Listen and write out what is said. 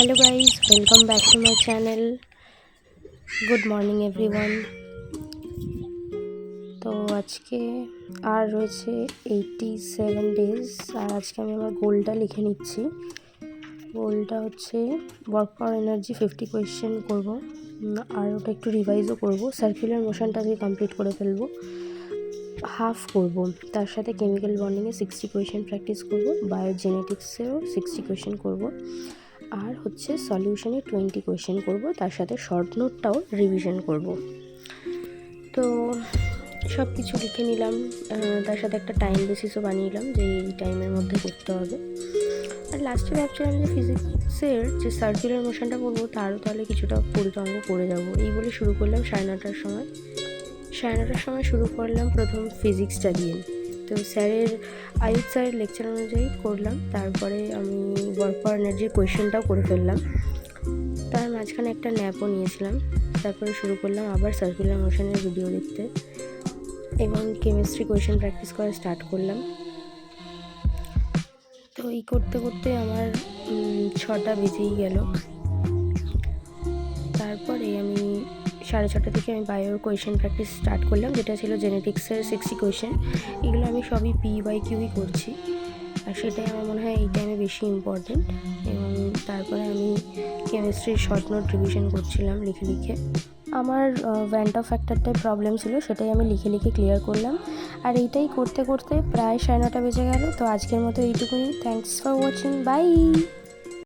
Hello guys, welcome back to my channel. Good morning everyone. তো আজকে আর রয়েছে 87 days আর আজকে আমি আমার গোলটা লিখে নিচ্ছি। গোলটা হচ্ছে ওয়ার্ক পাওয়ার এনার্জি 50 কোয়েশ্চেন করব আর ওটা একটু রিভাইজও করব। সার্কুলার মোশনটা আজকে কমপ্লিট করে ফেলবো, হাফ করব। তার সাথে কেমিক্যাল বন্ডিংয়ে 60 কোয়েশ্চেন প্র্যাকটিস করব, বায়োজেনেটিক্সেও 60 কোয়েশ্চেন করব, আর হচ্ছে সলিউশনে 20 কোয়েশ্চেন করব। তার সাথে শর্ট নোটটাও রিভিশন করব। তো সব কিছু লিখে নিলাম, তার সাথে একটা টাইম বেসিসও বানিয়ে নিলাম যে এই টাইমের মধ্যে করতে হবে। আর লাস্টে ভাবছিলাম যে ফিজিক্সের যে সার্কুলার মোশনটা করবো তারও তাহলে কিছুটা পরিতঙ্গ করে যাবো। এই বলে শুরু করলাম 9:30টার সময়। 9:30টার সময় শুরু করলাম প্রথম ফিজিক্সটা দিয়ে। তো আয়ুব স্যারের লেকচার অনুযায়ী করলাম। তারপরে আমি ওয়ার্ক পাওয়ার এনার্জির কোয়েশ্চেনটাও করে ফেললাম। তার মাঝখানে একটা ন্যাপও নিয়েছিলাম। তারপরে শুরু করলাম আবার সার্কুলার মোশনের ভিডিও দেখতে এবং কেমিস্ট্রি কোয়েশ্চেন প্র্যাকটিস করা স্টার্ট করলাম। তো এই করতে করতে আমার 6টা বেজেই গেল। তারপরে আমি 6:30 থেকে আমি বায়োর কোয়েশ্চেন প্র্যাকটিস স্টার্ট করলাম, যেটা ছিল জেনেটিক্সের 60 কোয়েশ্চেন। এগুলো আমি সবই PYQই করছি, আর সেটাই আমার মনে হয় এই টাইমে বেশি ইম্পর্টেন্ট। এবং তারপরে আমি কেমিস্ট্রির শর্ট নোট রিভিশন করছিলাম লিখে লিখে। আমার ভ্যান্টা ফ্যাক্টরটাই প্রবলেম ছিল, সেটাই আমি লিখে লিখে ক্লিয়ার করলাম। আর এইটাই করতে করতে প্রায় 9:30 বেজে গেল। তো আজকের মতো এইটুকুনি। Thanks for watching, by.